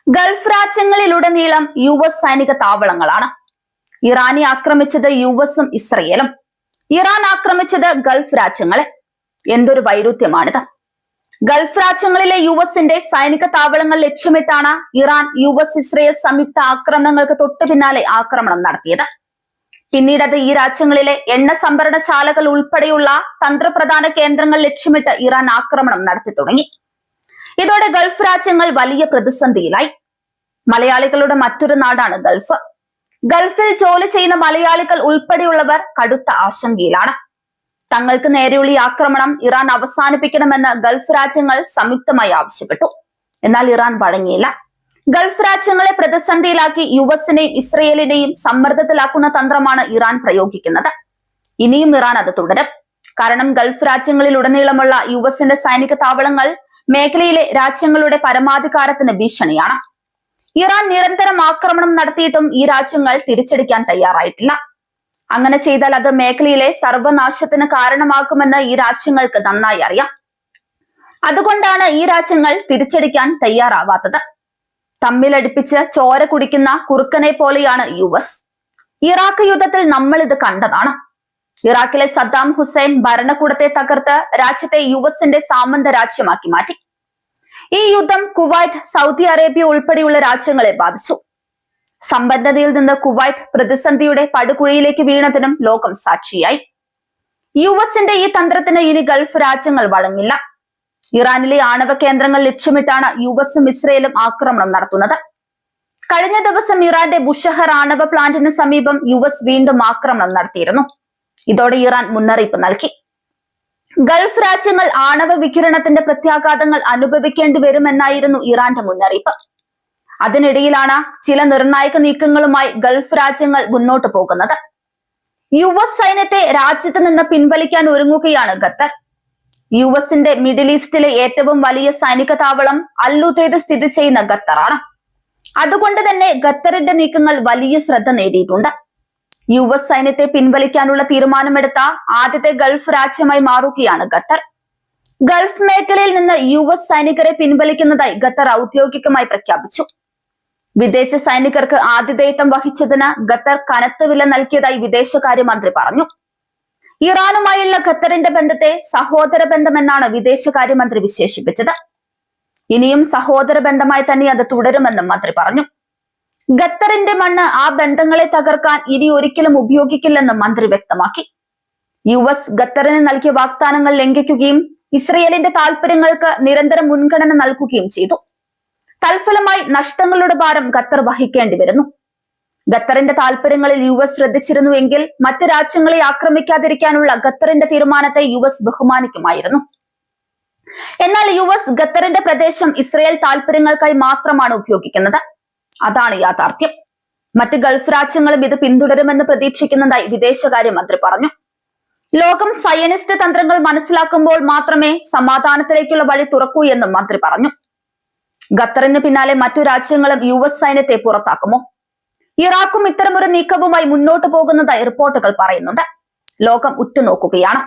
Gulf രാജ്യങ്ങളിലുടനീളം US സൈനിക താവളങ്ങളാണ്. ഇറാനെ ആക്രമിച്ചത് US-ഉം ഇസ്രയേലും. ഇറാൻ ആക്രമിച്ചത് ഗൾഫ് രാജ്യങ്ങളെ. എന്തൊരു വൈരുദ്ധ്യമാണിത്. ഗൾഫ് രാജ്യങ്ങളിലെ US-ന്റെ സൈനിക താവളങ്ങൾ ലക്ഷ്യമിട്ടാണ് ഇറാൻ US-ഇസ്രയേൽ സംയുക്ത ആക്രമണങ്ങൾക്ക് തൊട്ടു പിന്നാലെ ആക്രമണം നടത്തിയത്. പിന്നീട് അത് ഈ രാജ്യങ്ങളിലെ എണ്ണ സംഭരണശാലകൾ ഉൾപ്പെടെയുള്ള തന്ത്രപ്രധാന കേന്ദ്രങ്ങൾ ലക്ഷ്യമിട്ട് ഇറാൻ ആക്രമണം നടത്തി തുടങ്ങി. ഇതോടെ ഗൾഫ് രാജ്യങ്ങൾ വലിയ പ്രതിസന്ധിയിലായി. മലയാളികളുടെ മറ്റൊരു നാടാണ് ഗൾഫ്. ഗൾഫിൽ ജോലി ചെയ്യുന്ന മലയാളികൾ ഉൾപ്പെടെയുള്ളവർ കടുത്ത ആശങ്കയിലാണ്. തങ്ങൾക്ക് നേരെയുള്ള ഈ ആക്രമണം ഇറാൻ അവസാനിപ്പിക്കണമെന്ന് ഗൾഫ് രാജ്യങ്ങൾ സംയുക്തമായി ആവശ്യപ്പെട്ടു. എന്നാൽ ഇറാൻ വഴങ്ങിയില്ല. ഗൾഫ് രാജ്യങ്ങളെ പ്രതിസന്ധിയിലാക്കി US-നെയും ഇസ്രയേലിനെയും സമ്മർദ്ദത്തിലാക്കുന്ന തന്ത്രമാണ് ഇറാൻ പ്രയോഗിക്കുന്നത്. ഇനിയും ഇറാൻ അത് തുടരും. കാരണം ഗൾഫ് രാജ്യങ്ങളിലുടനീളമുള്ള US-ന്റെ സൈനിക താവളങ്ങൾ മേഖലയിലെ രാജ്യങ്ങളുടെ പരമാധികാരത്തിന് ഭീഷണിയാണ്. ഇറാൻ നിരന്തരം ആക്രമണം നടത്തിയിട്ടും ഈ രാജ്യങ്ങൾ തിരിച്ചടിക്കാൻ തയ്യാറായിട്ടില്ല. അങ്ങനെ ചെയ്താൽ അത് മേഖലയിലെ സർവനാശത്തിന് കാരണമാകുമെന്ന് ഈ രാജ്യങ്ങൾക്ക് നന്നായി അറിയാം. അതുകൊണ്ടാണ് ഈ രാജ്യങ്ങൾ തിരിച്ചടിക്കാൻ തയ്യാറാവാത്തത്. തമ്മിലടിപ്പിച്ച് ചോര കുടിക്കുന്ന കുറുക്കനെ പോലെയാണ് US. ഇറാഖ് യുദ്ധത്തിൽ നമ്മൾ ഇത് കണ്ടതാണ്. ഇറാഖിലെ സദ്ദാം ഹുസൈൻ ഭരണകൂടത്തെ തകർത്ത് രാജ്യത്തെ US-ന്റെ സാമന്ത രാജ്യമാക്കി മാറ്റി. ഈ യുദ്ധം കുവൈറ്റ്, സൗദി അറേബ്യ ഉൾപ്പെടെയുള്ള രാജ്യങ്ങളെ ബാധിച്ചു. സമ്പന്നതയിൽ നിന്ന് കുവൈറ്റ് പ്രതിസന്ധിയുടെ പടുകുഴിയിലേക്ക് വീണതിനും ലോകം സാക്ഷിയായി. US-ന്റെ ഈ തന്ത്രത്തിന് ഇനി ഗൾഫ് രാജ്യങ്ങൾ വഴങ്ങില്ല. ഇറാനിലെ ആണവ കേന്ദ്രങ്ങൾ ലക്ഷ്യമിട്ടാണ് US-ഉം ഇസ്രയേലും ആക്രമണം നടത്തുന്നത്. കഴിഞ്ഞ ദിവസം ഇറാന്റെ ബുഷഹർ ആണവ പ്ലാന്റിന് സമീപം US വീണ്ടും ആക്രമണം നടത്തിയിരുന്നു. ഇതോടെ ഇറാൻ മുന്നറിയിപ്പ് നൽകി. ഗൾഫ് രാജ്യങ്ങൾ ആണവ വികിരണത്തിന്റെ പ്രത്യാഘാതങ്ങൾ അനുഭവിക്കേണ്ടി വരുമെന്നായിരുന്നു ഇറാന്റെ മുന്നറിയിപ്പ്. അതിനിടയിലാണ് ചില നിർണായക നീക്കങ്ങളുമായി ഗൾഫ് രാജ്യങ്ങൾ മുന്നോട്ട് പോകുന്നത്. US സൈന്യത്തെ രാജ്യത്ത് നിന്ന് പിൻവലിക്കാൻ ഒരുങ്ങുകയാണ് ഖത്തർ. US-ന്റെ മിഡിൽ ഈസ്റ്റിലെ ഏറ്റവും വലിയ സൈനിക താവളം അൽ-ഉദൈദ് സ്ഥിതി ചെയ്യുന്ന ഖത്തറാണ്. അതുകൊണ്ട് തന്നെ ഖത്തറിന്റെ നീക്കങ്ങൾ വലിയ ശ്രദ്ധ നേടിയിട്ടുണ്ട്. US സൈന്യത്തെ പിൻവലിക്കാനുള്ള തീരുമാനമെടുത്ത ആദ്യത്തെ ഗൾഫ് രാജ്യമായി മാറുകയാണ് ഖത്തർ. ഗൾഫ് മേഖലയിൽ നിന്ന് US സൈനികരെ പിൻവലിക്കുന്നതായി ഖത്തർ ഔദ്യോഗികമായി പ്രഖ്യാപിച്ചു. വിദേശ സൈനികർക്ക് ആതിഥേയത്വം വഹിച്ചതിന് ഖത്തർ കനത്ത വില നൽകിയതായി വിദേശകാര്യമന്ത്രി പറഞ്ഞു. ഇറാനുമായുള്ള ഖത്തറിന്റെ ബന്ധത്തെ സഹോദര ബന്ധമെന്നാണ് വിദേശകാര്യമന്ത്രി വിശേഷിപ്പിച്ചത്. ഇനിയും സഹോദര ബന്ധമായി തന്നെ അത് തുടരുമെന്നും മന്ത്രി പറഞ്ഞു. ഖത്തറിന്റെ മണ്ണ് ആ ബന്ധങ്ങളെ തകർക്കാൻ ഇനി ഒരിക്കലും ഉപയോഗിക്കില്ലെന്നും മന്ത്രി വ്യക്തമാക്കി. US ഖത്തറിന് നൽകിയ വാഗ്ദാനങ്ങൾ ലംഘിക്കുകയും ഇസ്രയേലിന്റെ താൽപര്യങ്ങൾക്ക് നിരന്തരം മുൻഗണന നൽകുകയും ചെയ്തു. തൽഫലമായി നഷ്ടങ്ങളുടെ ഭാരം ഖത്തർ വഹിക്കേണ്ടി വരുന്നു. ഖത്തറിന്റെ താൽപര്യങ്ങളിൽ US ശ്രദ്ധിച്ചിരുന്നുവെങ്കിൽ മറ്റ് രാജ്യങ്ങളെ ആക്രമിക്കാതിരിക്കാനുള്ള ഖത്തറിന്റെ തീരുമാനത്തെ US ബഹുമാനിക്കുമായിരുന്നു. എന്നാൽ US ഖത്തറിന്റെ പ്രദേശം ഇസ്രയേൽ താൽപര്യങ്ങൾക്കായി മാത്രമാണ് ഉപയോഗിക്കുന്നത്. അതാണ് യാഥാർത്ഥ്യം. മറ്റ് ഗൾഫ് രാജ്യങ്ങളും ഇത് പിന്തുടരുമെന്ന് പ്രതീക്ഷിക്കുന്നതായി വിദേശകാര്യമന്ത്രി പറഞ്ഞു. ലോകം സയനിസ്റ്റ് തന്ത്രങ്ങൾ മനസ്സിലാക്കുമ്പോൾ മാത്രമേ സമാധാനത്തിലേക്കുള്ള വഴി തുറക്കൂ എന്നും മന്ത്രി പറഞ്ഞു. ഖത്തറിന് പിന്നാലെ മറ്റു രാജ്യങ്ങളും US സൈന്യത്തെ പുറത്താക്കുമോ? ഇറാഖും ഇത്തരമൊരു നീക്കവുമായി മുന്നോട്ട് പോകുന്നതായി റിപ്പോർട്ടുകൾ പറയുന്നുണ്ട്. ലോകം ഉറ്റുനോക്കുകയാണ്.